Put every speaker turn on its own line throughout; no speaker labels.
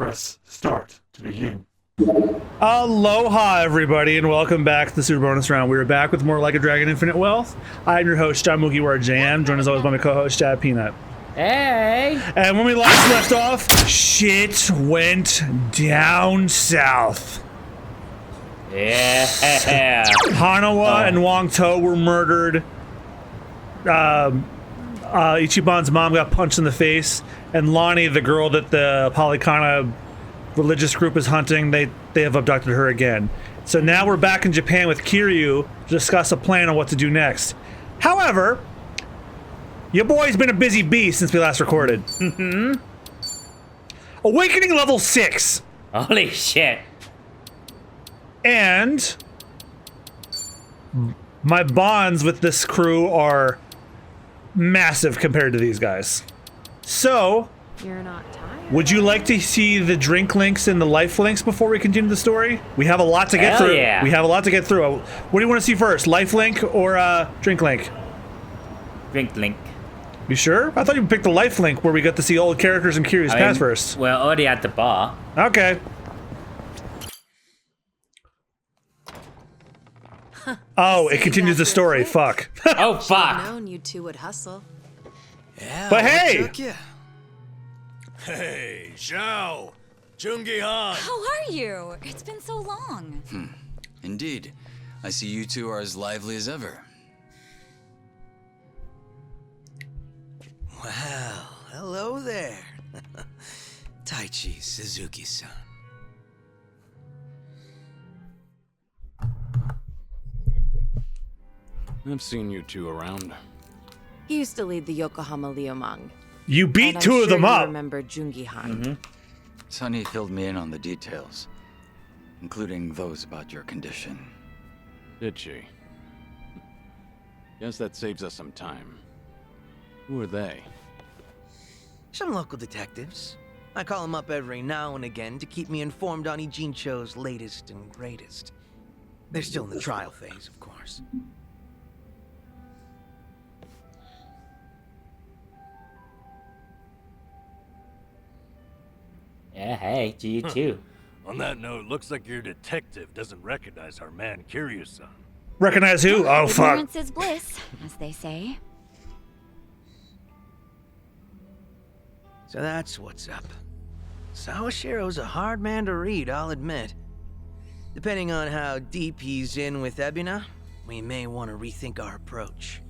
Press start to begin.
Aloha, everybody, and welcome back to the Super Bonus Round. We are back with more Like a Dragon Infinite Wealth. I'm your host, John Mugiwara Jam, joined as always by my co-host, Chad Peanut.
Hey!
And when we last left off, shit went down south.
Yeah.
Hanawa and Wong To were murdered. Ichiban's mom got punched in the face, and Lonnie, the girl that the Polycana religious group is hunting, they have abducted her again. So now we're back in Japan with Kiryu to discuss a plan on what to do next. However, your boy's been a busy bee since we last recorded. Awakening level 6.
Holy shit.
And my bonds with this crew are massive compared to these guys. So,
You're not tired.
would you like to see the drink links and the life links before we continue the story? We have a lot to get through.
Yeah.
We have a lot to get through. What do you want to see first? Life link or drink link?
Drink link.
You sure? I thought you picked the life link where we got to see old characters and Kiryu's past first.
We're already at the bar.
Okay. Oh, it continues the story. Fuck.
Oh,
I've
fuck.
known you two would hustle.
Yeah,
But
what
hey!
took ya? Hey, Zhao! Jungi-han!
How are you? It's been so long.
Indeed. I see you two are as lively as ever. Well, hello there. Taichi Suzuki-san.
I've seen you two around.
He used to lead the Yokohama Liumang.
You beat
And I'm
two of
sure
them
you
up.
remember Jungi-han.
Sunny filled me in on the details, including those about your condition.
Did she? Guess that saves us some time. Who are they?
Some local detectives. I call them up every now and again to keep me informed on Ijincho's latest and greatest. They're still in the trial phase, of course.
Yeah, hey, to you too.
On that note, looks like your detective doesn't recognize our man Kiryu-san.
Recognize who? Oh, fuck.
Ignorance is bliss, as they say.
So that's what's up. Sawashiro's a hard man to read, I'll admit. Depending on how deep he's in with Ebina, we may want to rethink our approach.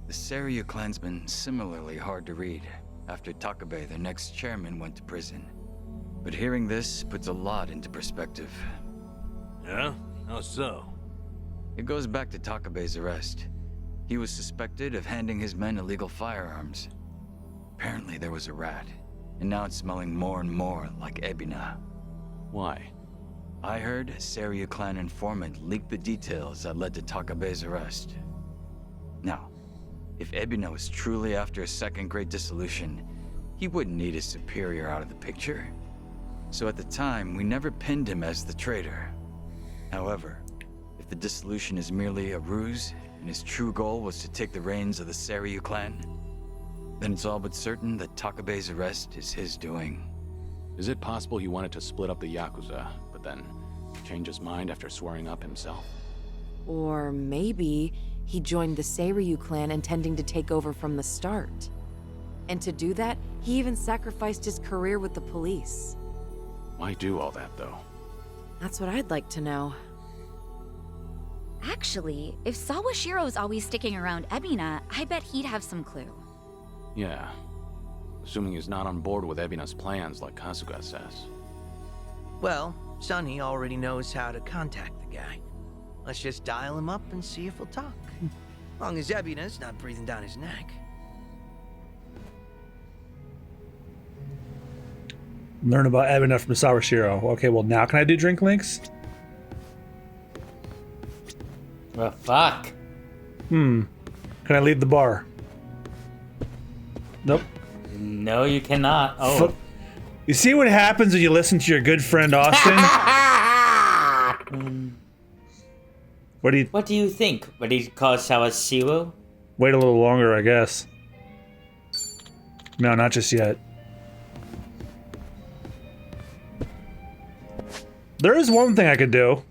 The Seiryu clansman similarly hard to read after Takabe, their next chairman, went to prison. But hearing this puts a lot into perspective.
Yeah? How so?
It goes back to Takabe's arrest. He was suspected of handing his men illegal firearms. Apparently there was a rat, and now it's smelling more and more like Ebina.
Why?
I heard a Seiryu clan informant leaked the details that led to Takabe's arrest. Now, if Ebina was truly after a second great dissolution, he wouldn't need his superior out of the picture. So at the time, we never pinned him as the traitor. However, if the dissolution is merely a ruse, and his true goal was to take the reins of the Seiryu clan, then it's all but certain that Takabe's arrest is his doing.
Is it possible he wanted to split up the Yakuza, but then change his mind after swearing up himself?
Or maybe he joined the Seiryu clan intending to take over from the start. And to do that, he even sacrificed his career with the police.
Why do all that, though?
That's what I'd like to know.
Actually, if Sawashiro's always sticking around Ebina, I bet he'd have some clue.
Yeah. Assuming he's not on board with Ebina's plans like Kasuga says.
Well, Sunny already knows how to contact the guy. Let's just dial him up and see if he'll talk. Long as Ebina's not breathing down his neck.
Learn about Ebina from Sawashiro. Okay, well now can I do drink links?
Well, fuck.
Can I leave the bar? Nope.
No, you cannot. Oh.
You see what happens when you listen to your good friend Austin? What do you...
What do you think? What did he call Sawashiro?
Wait a little longer, I guess. No, not just yet. There is one thing I could do.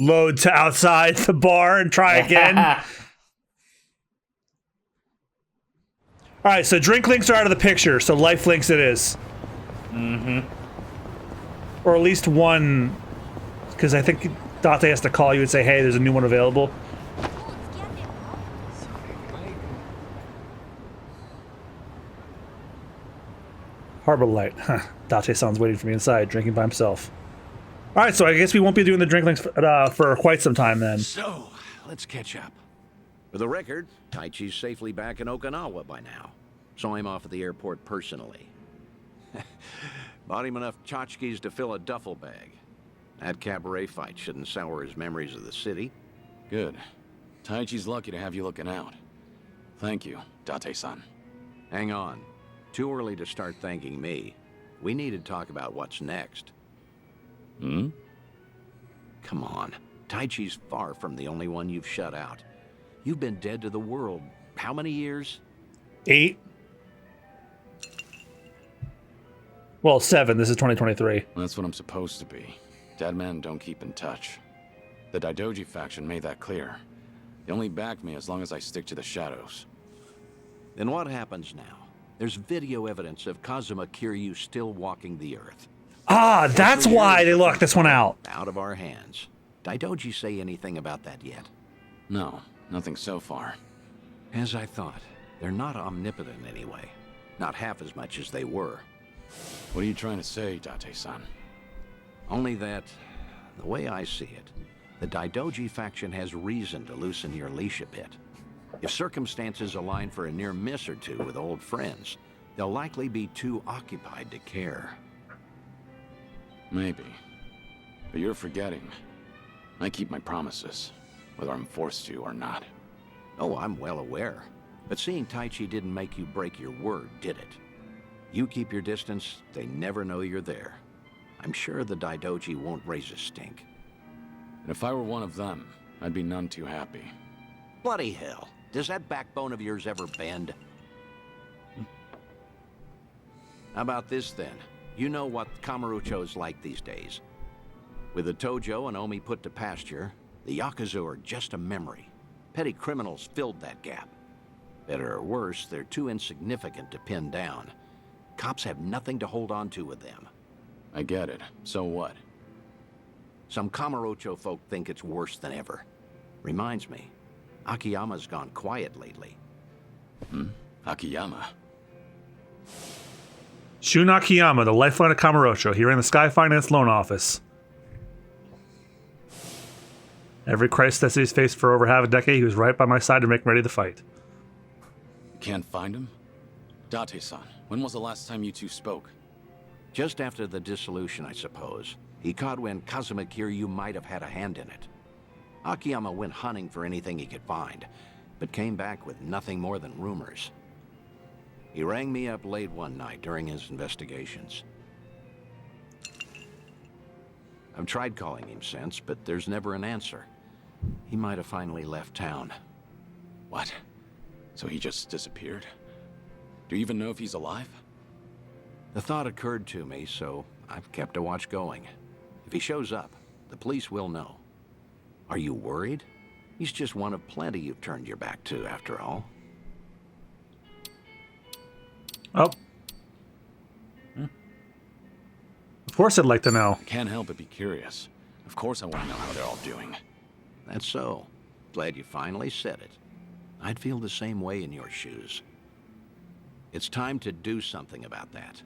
Load to outside the bar and try again. Alright, so drink links are out of the picture, so life links it is.
Mm-hmm.
Or at least one, because I think Date has to call you and say, hey, there's a new one available. Harbor Light. Huh. Date-san's waiting for me inside, drinking by himself. Alright, so I guess we won't be doing the drink links for quite some time then.
So, let's catch up. For the record, Taichi's safely back in Okinawa by now. Saw him off at the airport personally. Bought him enough tchotchkes to fill a duffel bag. That cabaret fight shouldn't sour his memories of the city.
Good. Taichi's lucky to have you looking out. Thank you, Date-san.
Hang on. Too early to start thanking me. We need to talk about what's next.
Hmm?
Come on. Taichi's far from the only one you've shut out. You've been dead to the world. How many years?
8. Well, 7. This is 2023.
That's what I'm supposed to be. Dead men don't keep in touch. The Daidoji faction made that clear. They only back me as long as I stick to the shadows.
Then what happens now? There's video evidence of Kazuma Kiryu still walking the earth.
Ah, that's why they locked this one out.
Out of our hands. Daidoji say anything about that yet?
No, nothing so far.
As I thought, they're not omnipotent anyway. Not half as much as they were.
What are you trying to say, Date-san?
Only that, the way I see it, the Daidoji faction has reason to loosen your leash a bit. If circumstances align for a near miss or two with old friends, they'll likely be too occupied to care.
Maybe. But you're forgetting. I keep my promises, whether I'm forced to or not.
Oh, I'm well aware. But seeing Taichi didn't make you break your word, did it? You keep your distance, they never know you're there. I'm sure the Daidoji won't raise a stink.
And if I were one of them, I'd be none too happy.
Bloody hell. Does that backbone of yours ever bend? How about this then? You know what Kamurochō's like these days. With the Tojo and Omi put to pasture, the Yakuza are just a memory. Petty criminals filled that gap. Better or worse, they're too insignificant to pin down. Cops have nothing to hold on to with them.
I get it. So what?
Some Kamurochō folk think it's worse than ever. Reminds me, Akiyama's gone quiet lately.
Akiyama?
Shun Akiyama, the lifeline of Kamurochō. He ran the Sky Finance loan office. Every crisis that city's faced for over half a decade, he was right by my side to make ready to fight.
You can't find him? Date-san, when was the last time you two spoke?
Just after the dissolution, I suppose. He caught when Kazuma Kiryu might have had a hand in it. Akiyama went hunting for anything he could find, but came back with nothing more than rumors. He rang me up late one night during his investigations. I've tried calling him since, but there's never an answer. He might have finally left town.
What? So he just disappeared? Do you even know if he's alive?
The thought occurred to me, so I've kept a watch going. If he shows up, the police will know. Are you worried? He's just one of plenty you've turned your back to, after all.
Oh. Of course I'd like to know.
I can't help but be curious. Of course I want to know how they're all doing.
That's so. Glad you finally said it. I'd feel the same way in your shoes. It's time to do something about that.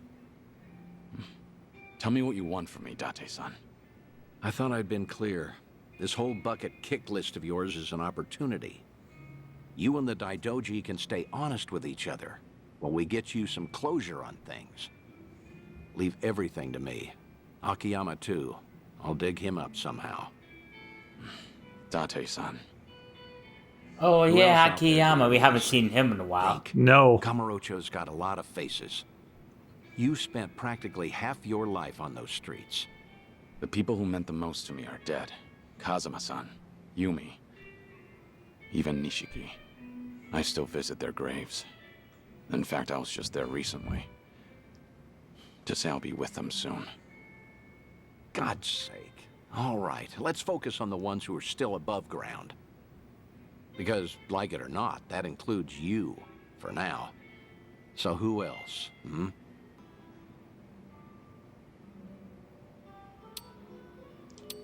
Tell me what you want from me, Date-san.
I thought I'd been clear. This whole bucket kick list of yours is an opportunity. You and the Daidoji can stay honest with each other while we get you some closure on things. Leave everything to me. Akiyama, too. I'll dig him up somehow.
Date-san.
Oh
Who
yeah,
else out there
Akiyama.
doing
We haven't
this?
seen him in a while.
Think.
No.
Kamurocho's got a lot of faces. You spent practically half your life on those streets.
The people who meant the most to me are dead. Kazuma-san, Yumi, even Nishiki. I still visit their graves. In fact, I was just there recently. to say I'll be with them soon.
God's sake. All right, let's focus on the ones who are still above ground. Because, like it or not, that includes you, for now. So who else, hmm?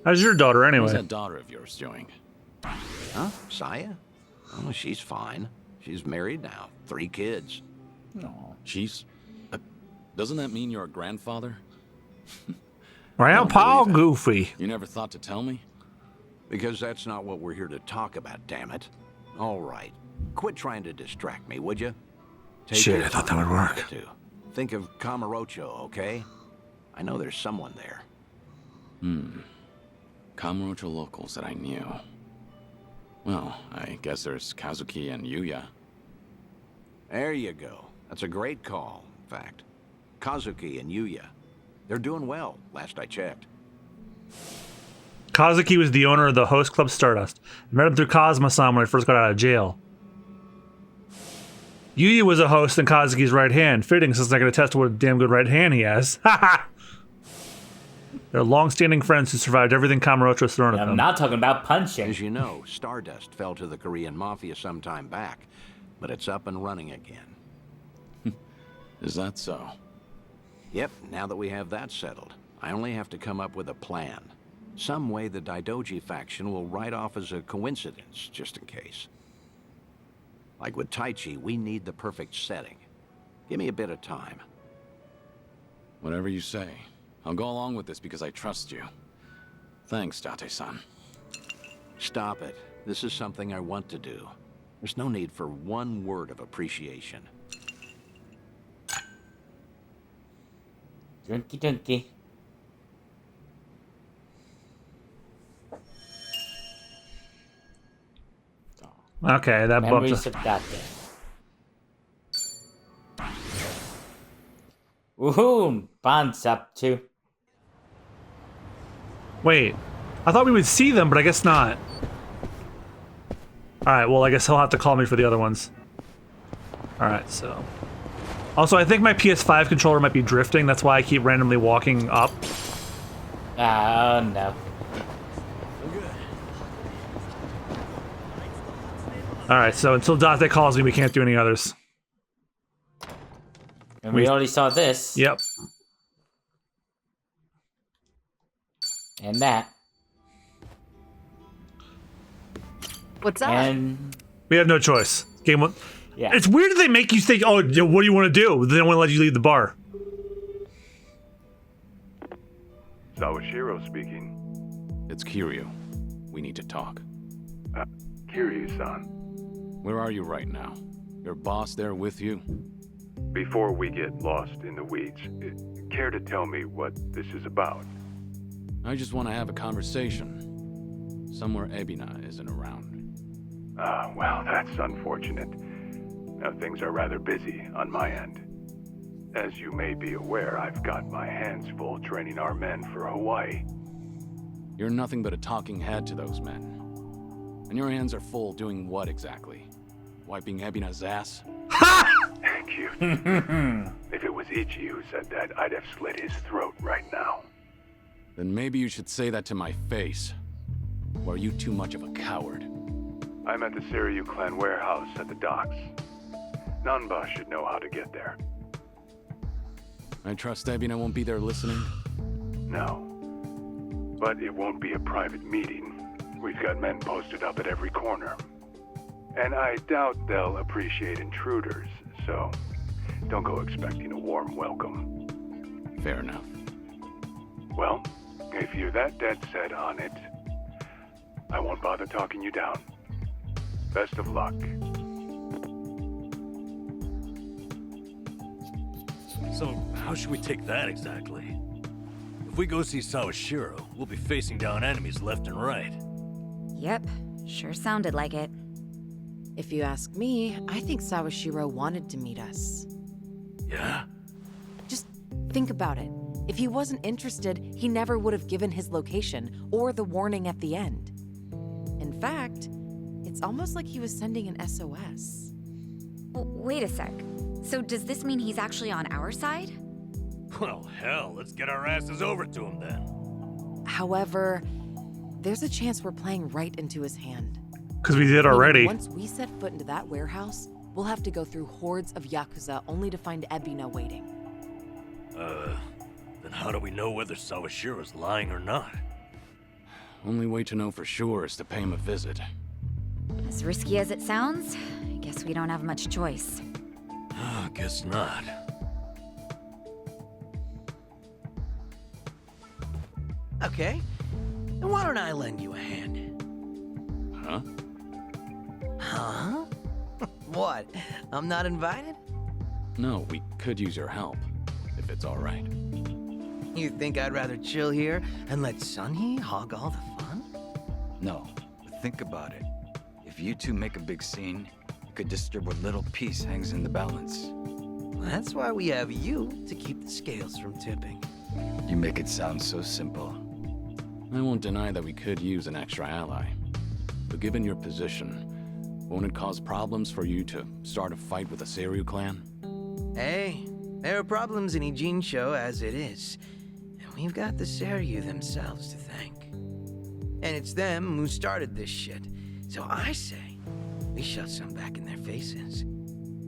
How's your daughter
How's
anyway?
that daughter of yours doing?
Huh? Saya? Oh, she's fine. She's married now. 3 kids.
No.
She's... doesn't that mean you're a grandfather?
Grandpa
believe it.
Goofy.
You never thought to tell me?
Because that's not what we're here to talk about, damn it. All right. Quit trying to distract me, would you?
Shit, I thought that would work.
Think of Kamurochō, okay? I know there's someone there.
Kamurochō locals that I knew. Well, I guess there's Kazuki and Yuya.
There you go. That's a great call, in fact. Kazuki and Yuya. They're doing well, last I checked.
Kazuki was the owner of the host club Stardust. I met him through Kazuma-san when I first got out of jail. Yuya was a host and Kazuki's right hand. Fitting since I can attest to what a damn good right hand he has. Ha ha! They're long-standing friends who survived everything Kamurocho's thrown at
I'm
them.
not talking about punching.
As you know, Stardust fell to the Korean Mafia some time back, but it's up and running again.
Is that so?
Yep, now that we have that settled, I only have to come up with a plan. Some way the Daidoji faction will write off as a coincidence, just in case. Like with Taichi, we need the perfect setting. Give me a bit of time.
Whatever you say. I'll go along with this because I trust you. Thanks, Date-san.
Stop it. This is something I want to do. There's no need for one word of appreciation.
Drinky drinky.
Okay, that bumped.
Memories of that day. Woohoo! Bond's up too.
Wait, I thought we would see them, but I guess not. Alright, well, I guess he'll have to call me for the other ones. Alright, so... Also, I think my PS5 controller might be drifting, that's why I keep randomly walking up.
Oh no.
Alright, so until Date calls me, we can't do any others.
And we already saw this.
Yep.
And that.
What's up?
And
We have no choice. Game one.
yeah.
It's weird that they make you think, oh, what do you want to do? They don't want to let you leave the bar.
Sawashiro speaking.
It's Kiryu. We need to talk.
Kiryu-san.
Where are you right now? Your boss there with you?
Before we get lost in the weeds, care to tell me what this is about?
I just want to have a conversation. Somewhere Ebina isn't around.
Well, that's unfortunate. Now, things are rather busy on my end. As you may be aware, I've got my hands full training our men for Hawaii.
You're nothing but a talking head to those men. And your hands are full doing what exactly? Wiping Ebina's ass?
Cute. If it was Ichi who said that, I'd have slit his throat right now.
Then maybe you should say that to my face. Or are you too much of a coward?
I'm at the Seiryu clan warehouse at the docks. Nanba should know how to get there.
I trust Ebina won't be there listening?
No. But it won't be a private meeting. We've got men posted up at every corner. And I doubt they'll appreciate intruders, so don't go expecting a warm welcome.
Fair enough.
Well, if you're that dead set on it, I won't bother talking you down. Best of luck.
So, how should we take that exactly? If we go see Sawashiro, we'll be facing down enemies left and right.
Yep, sure sounded like it.
If you ask me, I think Sawashiro wanted to meet us.
Yeah?
Just think about it. If he wasn't interested, he never would have given his location or the warning at the end. In fact, it's almost like he was sending an SOS.
Wait a sec. So does this mean he's actually on our side?
Well, hell, let's get our asses over to him then.
However, there's a chance we're playing right into his hand.
Because we did
Meaning
already.
Once we set foot into that warehouse, we'll have to go through hordes of Yakuza only to find Ebina waiting.
Then how do we know whether Sawashiro's lying or not?
Only way to know for sure is to pay him a visit.
As risky as it sounds, I guess we don't have much choice.
Guess not.
Okay, then why don't I lend you a hand?
Huh?
Huh? What? I'm not invited?
No, we could use your help, if it's all right.
You think I'd rather chill here and let Sunhee hog all the fun?
No, but think about it. If you two make a big scene, it could disturb what little piece hangs in the balance.
That's why we have you to keep the scales from tipping.
You make it sound so simple.
I won't deny that we could use an extra ally. But given your position, won't it cause problems for you to start a fight with the Seiryu clan?
Hey, there are problems in Ijincho as it is. And we've got the Seiryu themselves to thank. And it's them who started this shit. So I say, we shove some back in their faces.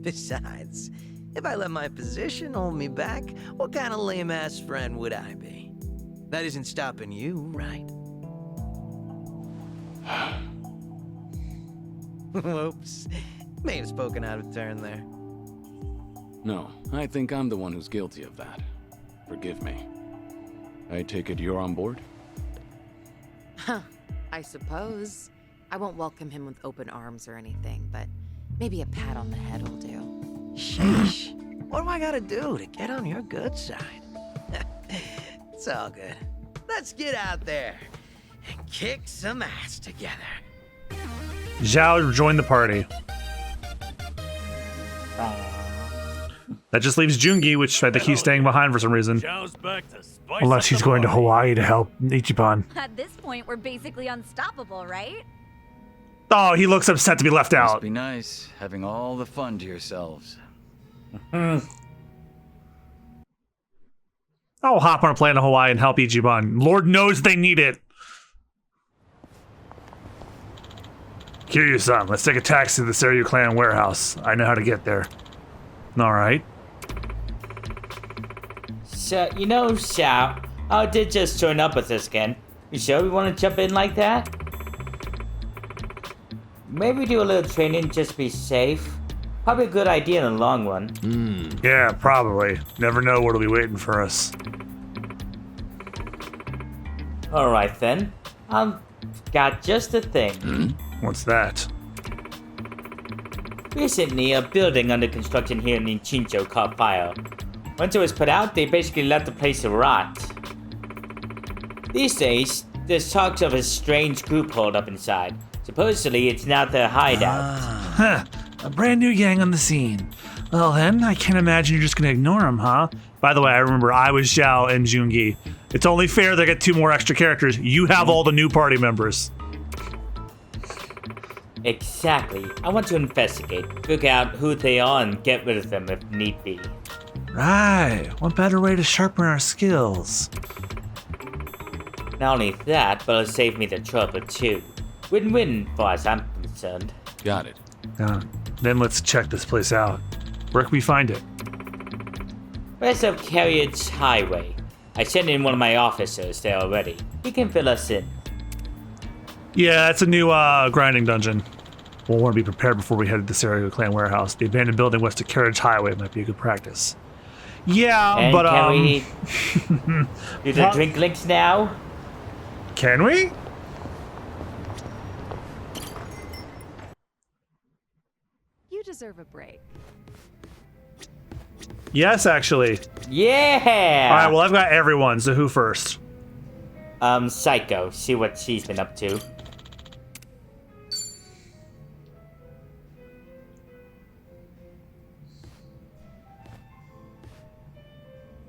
Besides, if I let my position hold me back, what kind of lame-ass friend would I be? That isn't stopping you, right? Whoops. May have spoken out of turn there.
No, I think I'm the one who's guilty of that. Forgive me. I take it you're on board?
Huh, I suppose. I won't welcome him with open arms or anything, but maybe a pat on the head will do.
Sheesh. What do I gotta do to get on your good side? It's all good. Let's get out there and kick some ass together.
Zhao joined the party. That just leaves Jungi, which I think he's staying behind for some reason.
Zhao's back to spice
Unless
up
he's
the
going to
party.
Hawaii to help Ichiban.
At this point, we're basically unstoppable, right?
Oh, he looks upset to be left
Must
out.
be nice having all the fun to yourselves.
I'll hop on a plane to Hawaii and help Ichiban. Lord knows they need it. Kiryu-san, let's take a taxi to the Seiryu clan warehouse. I know how to get there. All right.
So, you know, Xiao, I did just join up with us again. You sure we want to jump in like that? Maybe do a little training just to be safe. Probably a good idea in the long run.
Yeah, probably. Never know what'll be waiting for us.
Alright then. I've got just the thing.
What's that?
Recently, a building under construction here in Ijincho caught fire. Once it was put out, they basically left the place to rot. These days, there's talks of a strange group holed up inside. Supposedly, it's now their hideout.
Huh. A brand new gang on the scene. Well then, I can't imagine you're just gonna ignore them, huh? By the way, I remember I was Zhao and Jungi. It's only fair they get 2 more extra characters. You have all the new party members.
Exactly. I want to investigate, figure out who they are, and get rid of them if need be.
Right. What better way to sharpen our skills?
Not only that, but it'll save me the trouble too. Win-win, far as I'm concerned.
Got it.
Then let's check this place out. Where can we find it?
West of Carriage Highway. I sent in one of my officers there already. He can fill us in.
Yeah, it's a new grinding dungeon. We'll want to be prepared before we head to the Seiryu clan warehouse. The abandoned building west of Carriage Highway might be a good practice. Yeah,
And
but
can we do the drink links now?
Can we?
You deserve a break.
Yes, actually.
Yeah!
All right, well, I've got everyone, so who first?
Psycho. See what she's been up to.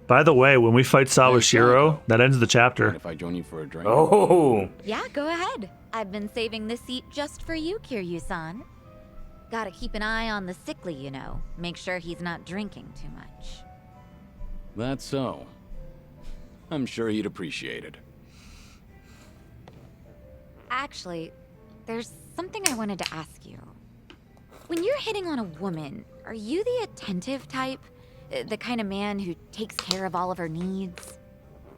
By the way, when we fight Sawashiro,
Psycho.
that ends the
Mind
chapter.
if I join you for a drink?
Oh!
Yeah, go ahead. I've been saving this seat just for you, Kiryu-san. Gotta keep an eye on the sickly, you know. Make sure he's not drinking too much.
That's so. I'm sure he'd appreciate it.
Actually, there's something I wanted to ask you. When you're hitting on a woman, are you the attentive type? The kind of man who takes care of all of her needs?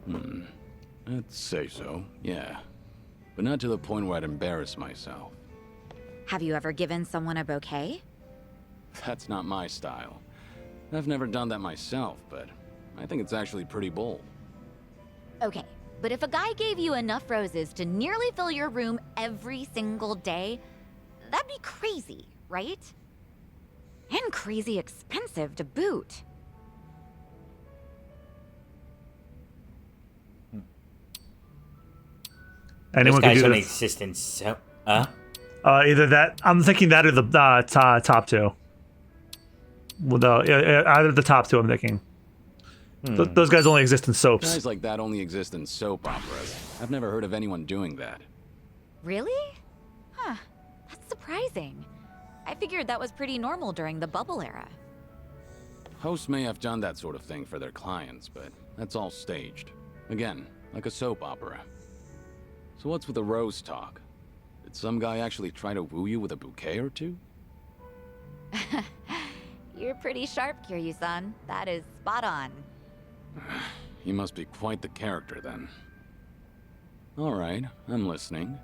I'd say so, yeah. But not to the point where I'd embarrass myself.
Have you ever given someone a bouquet?
That's not my style. I've never done that myself, but I think it's actually pretty bold.
Okay, but if a guy gave you enough roses to nearly fill your room every single day, that'd be crazy, right? And crazy expensive to boot.
Anyone
This
could
guy's
do
on
this.
existence, so...
Either that. I'm thinking that or the top two. Well, either the top two. I'm thinking. Those guys only exist in soaps.
Guys like that only exist in soap operas. I've never heard of anyone doing that.
Really? Huh, that's surprising. I figured that was pretty normal during the bubble era.
Hosts may have done that sort of thing for their clients, but that's all staged. Again, like a soap opera. So what's with the rose talk? Did some guy actually try to woo you with a bouquet or two?
You're pretty sharp, Kiryu-san. That is spot on.
He must be quite the character then. Alright, I'm listening.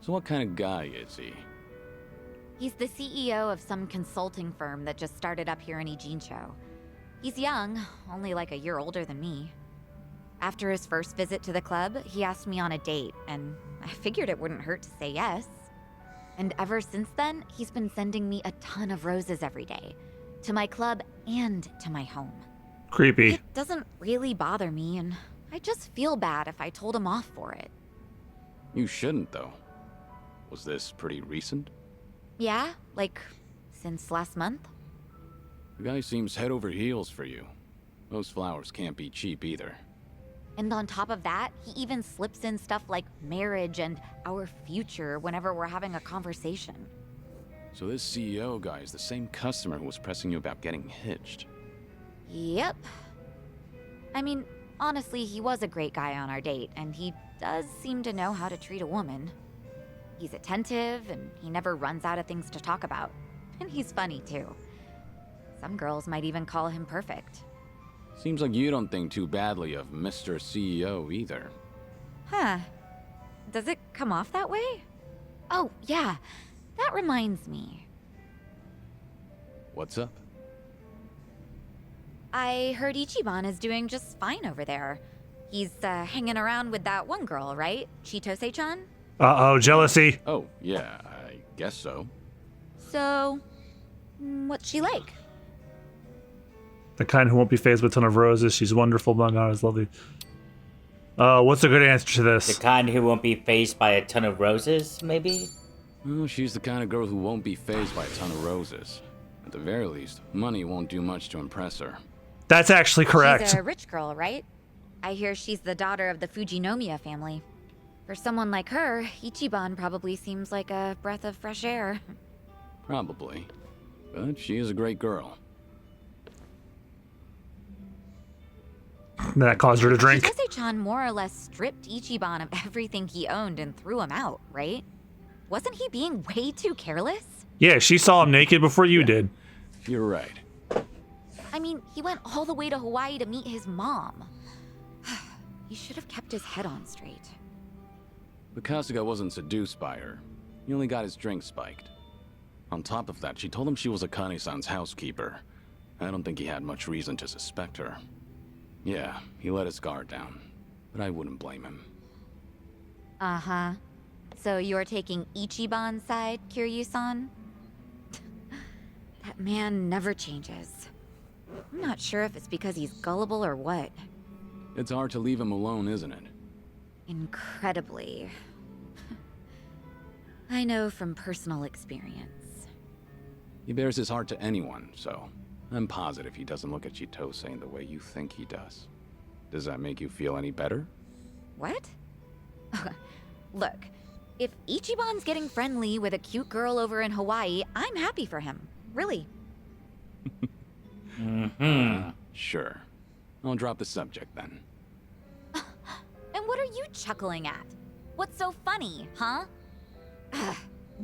So what kind of guy is he?
He's the CEO of some consulting firm that just started up here in Ijincho. He's young, only like a year older than me. After his first visit to the club, he asked me on a date, and I figured it wouldn't hurt to say yes. And ever since then, he's been sending me a ton of roses every day. To my club and to my home.
Creepy.
It doesn't really bother me, and I just feel bad if I told him off for it.
You shouldn't, though. Was this pretty recent?
Yeah, like, since last month?
The guy seems head over heels for you. Those flowers can't be cheap either.
And on top of that, he even slips in stuff like marriage and our future whenever we're having a conversation.
So this CEO guy is the same customer who was pressing you about getting hitched.
Yep. I mean, honestly, he was a great guy on our date, and he does seem to know how to treat a woman. He's attentive, and he never runs out of things to talk about. And he's funny, too. Some girls might even call him perfect.
Seems like you don't think too badly of Mr. CEO either.
Huh. Does it come off that way? Oh, yeah. That reminds me.
What's up?
I heard Ichiban is doing just fine over there. He's hanging around with that one girl, right? Chitose-chan?
Uh-oh, jealousy.
Oh, yeah, I guess so.
So, what's she like?
The kind who won't be fazed with a ton of roses. She's wonderful. My God, it's lovely. What's a good answer to
The
this?
kind who won't be faced by a ton of roses, maybe?
Well, she's the kind of girl who won't be fazed by a ton of roses. At the very least, money won't do much to impress her.
That's actually correct.
She's a rich girl, right? I hear she's the daughter of the Fujinomiya family. For someone like her, Ichiban probably seems like a breath of fresh air.
Probably. But she is a great girl.
That caused her to drink.
Chitose-chan more or less stripped Ichiban of everything he owned and threw him out, right? Wasn't he being way too careless?
Yeah, she saw him naked before you did.
You're right.
I mean, he went all the way to Hawaii to meet his mom. He should have kept his head on straight.
But Kasuga wasn't seduced by her. He only got his drink spiked. On top of that, she told him she was Akane-san's housekeeper. I don't think he had much reason to suspect her. Yeah, he let his guard down. But I wouldn't blame him.
Uh-huh. So you're taking Ichiban's side, Kiryu-san? That man never changes. I'm not sure if it's because he's gullible or what.
It's hard to leave him alone, isn't it?
Incredibly. I know from personal experience.
He bears his heart to anyone, so I'm positive he doesn't look at Chitose in the way you think he does. Does that make you feel any better?
What? Look, if Ichiban's getting friendly with a cute girl over in Hawaii, I'm happy for him. Really.
Sure. I'll drop the subject then.
And what are you chuckling at? What's so funny, huh?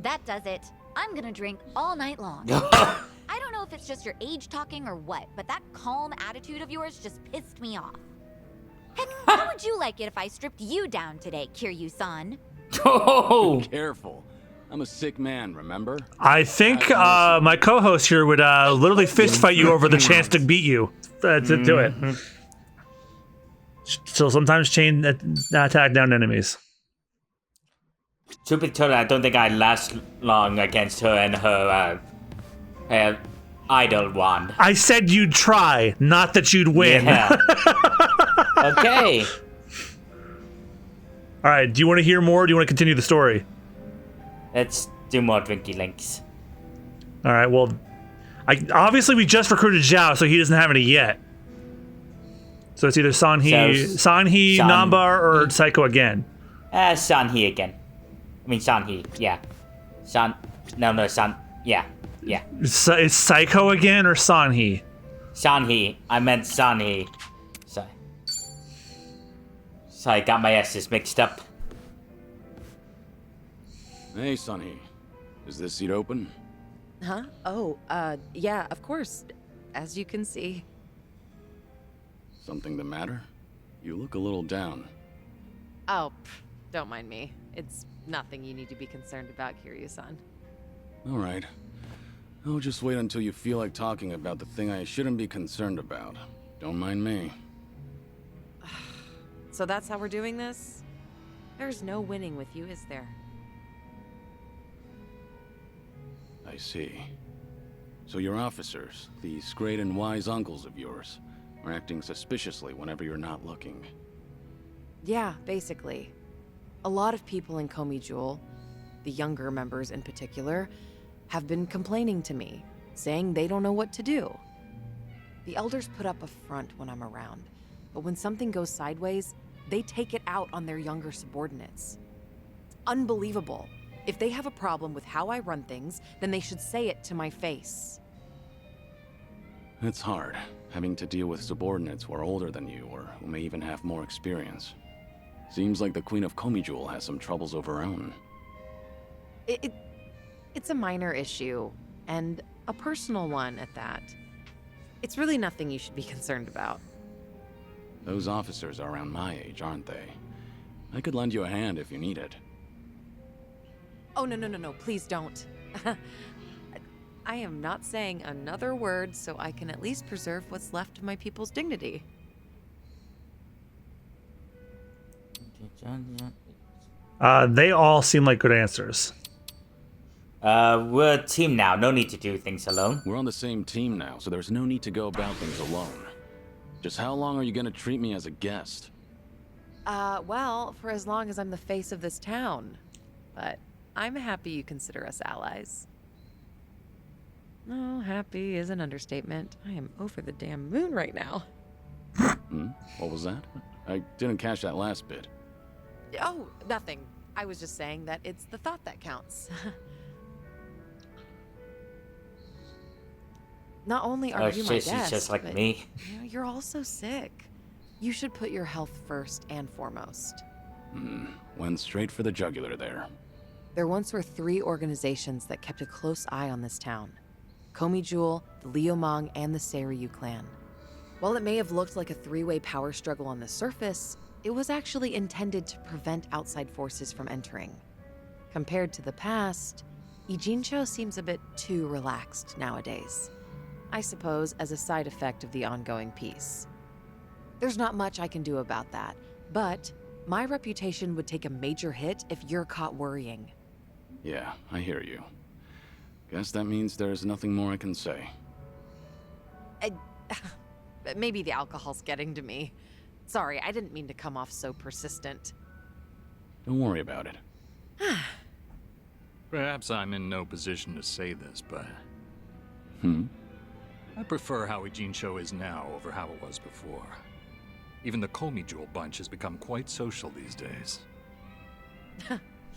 That does it. I'm gonna drink all night long. I don't know if it's just your age talking or what, but that calm attitude of yours just pissed me off. Heck, how would you like it if I stripped you down today, Kiryu-san?
Oh!
Careful. I'm a sick man, remember?
I think my co-host here would literally fist fight you over the chance to beat you. To do it. So sometimes chain attack down enemies.
Truth be told, I don't think I'd last long against her and her idol wand.
I said you'd try, not that you'd win.
Yeah. Okay.
All right, do you want to hear more or do you want to continue the story?
Let's do more drinky links.
All right, well, obviously we just recruited Zhao, so he doesn't have any yet. So it's either Sanhee, Nambar, or Psycho again.
Sanhee again. I mean, Sanhee, yeah. Yeah.
Is Psycho again or Sanhee?
Sanhee. I meant Sanhee. Sorry. Sorry, got my S's mixed up.
Hey, Sonny. Is this seat open?
Huh? Oh, yeah, of course. As you can see.
Something the matter? You look a little down.
Oh, don't mind me. It's nothing you need to be concerned about, Kiryu-san.
All right. I'll just wait until you feel like talking about the thing I shouldn't be concerned about. Don't mind me.
So that's how we're doing this? There's no winning with you, is there?
I see. So your officers, these great and wise uncles of yours, are acting suspiciously whenever you're not looking.
Yeah, basically. A lot of people in Komi-jewel, the younger members in particular, have been complaining to me, saying they don't know what to do. The elders put up a front when I'm around, but when something goes sideways, they take it out on their younger subordinates. It's unbelievable. If they have a problem with how I run things, then they should say it to my face.
It's hard, having to deal with subordinates who are older than you, or who may even have more experience. Seems like the Queen of Komi-jewel has some troubles of her own.
It's a minor issue, and a personal one at that. It's really nothing you should be concerned about.
Those officers are around my age, aren't they? I could lend you a hand if you need it.
Oh, no, please don't. I am not saying another word so I can at least preserve what's left of my people's dignity.
They all seem like good answers.
We're a team now. No need to do things alone.
We're on the same team now, so there's no need to go about things alone. Just how long are you gonna treat me as a guest?
Well, for as long as I'm the face of this town. But I'm happy you consider us allies. Oh, happy is an understatement. I am over the damn moon right now.
What was that? I didn't catch that last bit.
Oh, nothing. I was just saying that it's the thought that counts. Not only are you my guest,
she's just like me.
You're also sick. You should put your health first and foremost.
Went straight for the jugular there.
There once were 3 organizations that kept a close eye on this town. Komi-jewel, the Liumang, and the Seiryu clan. While it may have looked like a 3-way power struggle on the surface, it was actually intended to prevent outside forces from entering. Compared to the past, Ijincho seems a bit too relaxed nowadays. I suppose as a side effect of the ongoing peace. There's not much I can do about that, but my reputation would take a major hit if you're caught worrying.
Yeah, I hear you. Guess that means there's nothing more I can say.
Maybe the alcohol's getting to me. Sorry, I didn't mean to come off so persistent.
Don't worry about it.
Perhaps I'm in no position to say this, but I prefer how Ijincho is now over how it was before. Even the Komi-jewel bunch has become quite social these days.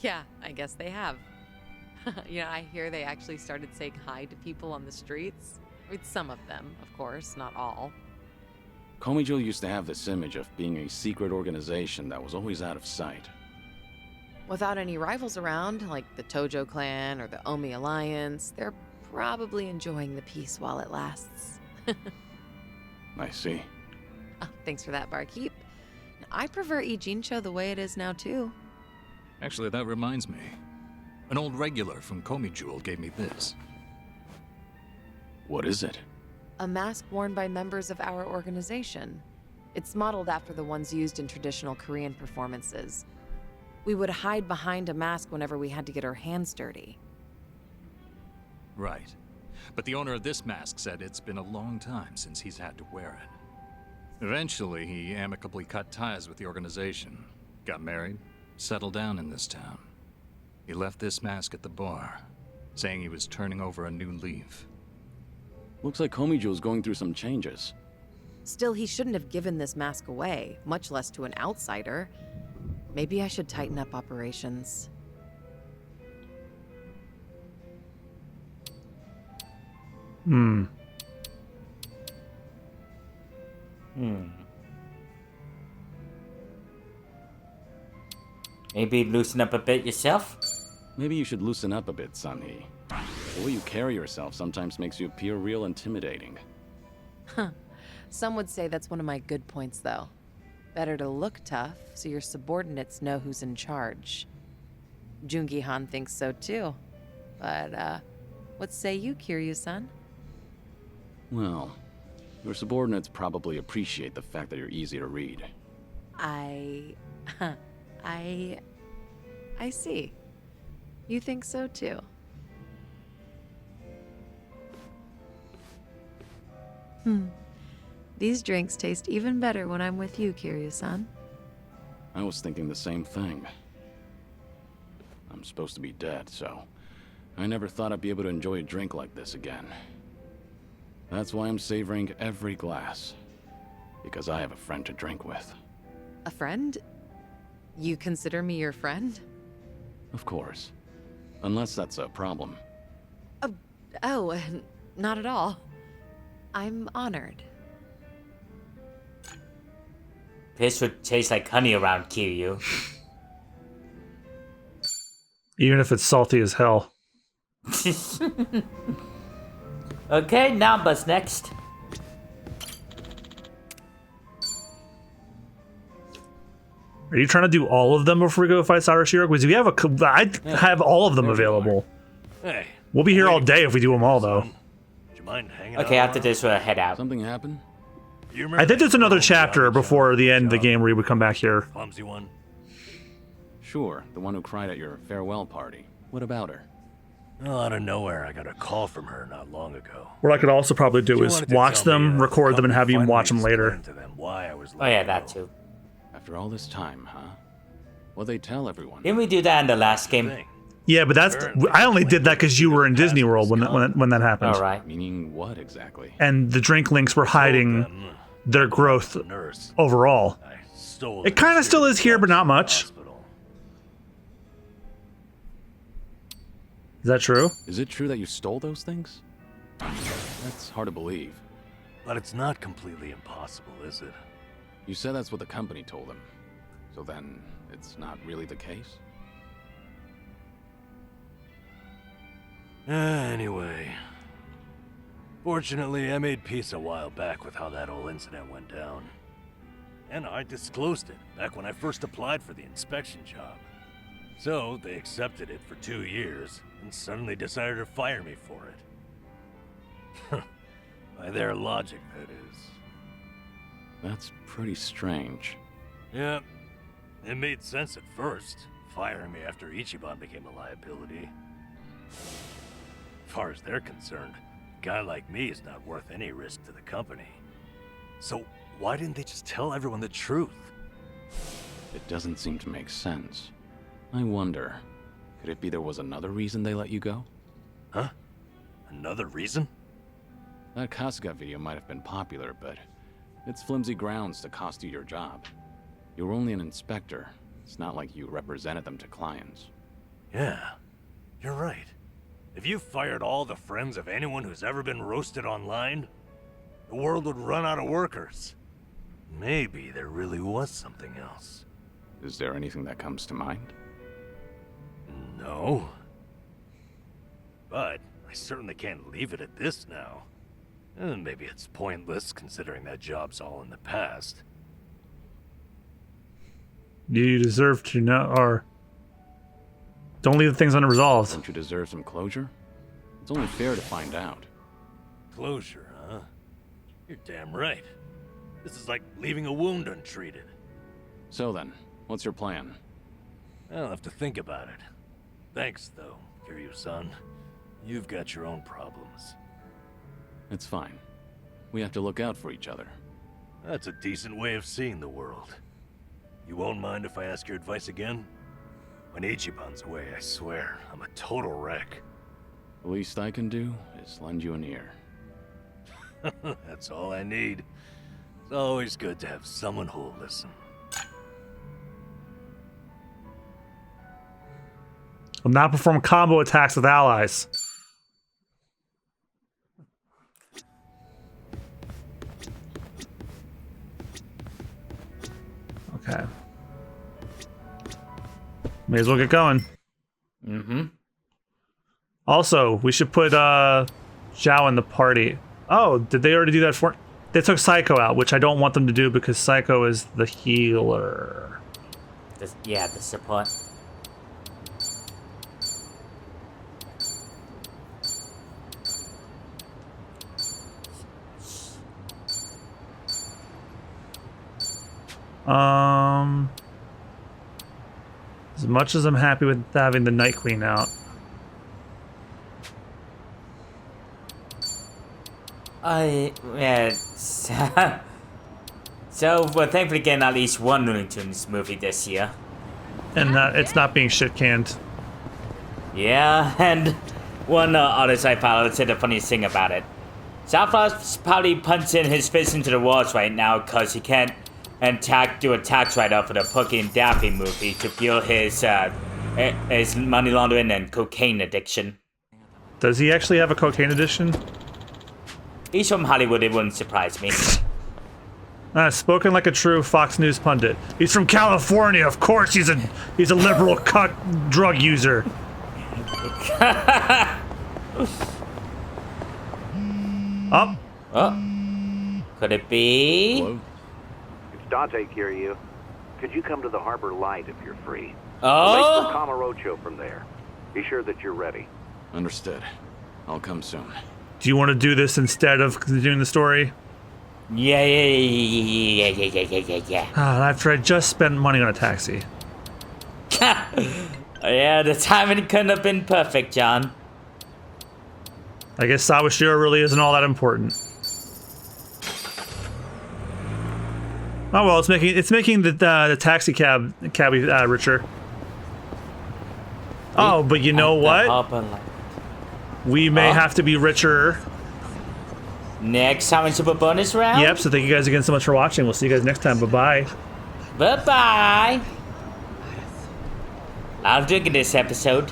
Yeah, I guess they have. I hear they actually started saying hi to people on the streets. I mean, some of them, of course, not all.
Komijo used to have this image of being a secret organization that was always out of sight.
Without any rivals around, like the Tojo clan or the Omi Alliance, they're probably enjoying the peace while it lasts.
I see.
Oh, thanks for that, barkeep. I prefer Ijincho the way it is now, too.
Actually, that reminds me. An old regular from Komi gave me this.
What is it?
A mask worn by members of our organization. It's modeled after the ones used in traditional Korean performances. We would hide behind a mask whenever we had to get our hands dirty.
Right. But the owner of this mask said it's been a long time since he's had to wear it. Eventually, he amicably cut ties with the organization, got married, settled down in this town. He left this mask at the bar, saying he was turning over a new leaf.
Looks like Komijo's going through some changes.
Still, he shouldn't have given this mask away, much less to an outsider. Maybe I should tighten up operations.
Maybe loosen up a bit yourself?
Maybe you should loosen up a bit, Sunhee. The way you carry yourself sometimes makes you appear real intimidating.
Some would say that's one of my good points, though. Better to look tough, so your subordinates know who's in charge. Jungi-han thinks so too. But, what say you, Kiryu-san?
Well, your subordinates probably appreciate the fact that you're easy to read.
I see. You think so too. These drinks taste even better when I'm with you, Kiryu-san.
I was thinking the same thing. I'm supposed to be dead, so I never thought I'd be able to enjoy a drink like this again. That's why I'm savoring every glass. Because I have a friend to drink with.
A friend? You consider me your friend?
Of course. Unless that's a problem.
Oh, not at all. I'm honored.
Piss would taste like honey around Kiryu.
Even if it's salty as hell.
Okay, Namba's next.
Are you trying to do all of them before we go fight Sarashiro? Because we have I have all of them available.
Hey.
We'll be here all day if we do them all, though.
Do you mind hanging
Okay,
out
after this, we'll head out.
Something happened?
You remember
I think there's
that
another
girl
chapter
who got
before the end of the
job?
game where you would come back here.
Clumsy one.
Sure, the one who cried at your farewell party. What about her?
Well, out of nowhere, I got a call from her not long ago.
What I could also probably do
She
is
wanted to
watch
tell me,
them, record them, and have you
finally
watch them later.
explain to them why I was
Oh yeah,
let
that
go.
too.
After all this time, huh? What'd they tell everyone?
Didn't we do that in the last game?
Thing.
Yeah, but I only did that because you were in Disney World when that happened.
Alright.
Meaning what exactly?
And the drink links were
Told
hiding
them
their growth
the nurse.
overall.
I stole
It kind of still is here, but not much.
Hospital.
Is that true?
Is it true that you stole those things? That's hard to believe.
But it's not completely impossible, is it?
You said that's what the company told them. So then, it's not really the case?
Anyway. Fortunately, I made peace a while back with how that whole incident went down. And I disclosed it back when I first applied for the inspection job. So, they accepted it for 2 years, and suddenly decided to fire me for it. By their logic, that is.
That's pretty strange.
Yeah, it made sense at first, firing me after Ichiban became a liability. As far as they're concerned, a guy like me is not worth any risk to the company. So why didn't they just tell everyone the truth?
It doesn't seem to make sense. I wonder, could it be there was another reason they let you go?
Huh? Another reason?
That Kasuga video might have been popular, but it's flimsy grounds to cost you your job. You were only an inspector. It's not like you represented them to clients.
Yeah, you're right. If you fired all the friends of anyone who's ever been roasted online, the world would run out of workers. maybe there really was something else.
Is there anything that comes to mind?
No. But I certainly can't leave it at this now. And maybe it's pointless considering that job's all in the past.
You deserve to know, or don't leave things unresolved.
Don't you deserve some closure? It's only fair to find out.
Closure, huh? You're damn right. This is like leaving a wound untreated.
So then, what's your plan?
I'll have to think about it. Thanks, though, Kiryu-san. You've got your own problems.
It's fine. We have to look out for each other.
That's a decent way of seeing the world. You won't mind if I ask your advice again? When Ichiban's away, I swear, I'm a total wreck.
The least I can do is lend you an ear.
That's all I need. It's always good to have someone who'll listen.
Will not perform combo attacks with allies. Okay. May as well get going.
Mm-hmm.
Also, we should put Zhao in the party. Oh, did they already do that for... They took Psycho out, which I don't want them to do because Psycho is the healer.
Yeah, the support.
As much as I'm happy with having the Night Queen out.
Yeah, so we're thankfully getting at least one Looney Tunes movie this year.
And it's not being shit canned.
Yeah, and one other side pilot said the funniest thing about it. Southpaw's probably punching his fist into the walls right now because he can't do a tax write-off for the Pookie and Daffy movie to fuel his money laundering and cocaine addiction.
Does he actually have a cocaine addiction?
He's from Hollywood, it wouldn't surprise me.
Spoken like a true Fox News pundit. He's from California, of course he's a liberal cut drug user. Up.
Oh. Could it be?
Hello?
It's Dante, Kiryu. Could you come to the Harbor Light if you're free?
Oh!
Wait for Kamurochō from there. Be sure that you're ready.
Understood. I'll come soon.
Do you want to do this instead of doing the story?
Yeah.
After I just spent money on a taxi.
Yeah, the timing couldn't have been perfect, John.
I guess Sawashiro really isn't all that important. Oh well, it's making the taxi cabbie richer. Oh, but you know what? We may have to be richer.
Next time in Super Bonus Round?
Yep, so thank you guys again so much for watching. We'll see you guys next time. Bye-bye.
Bye-bye. I'm drinking this episode.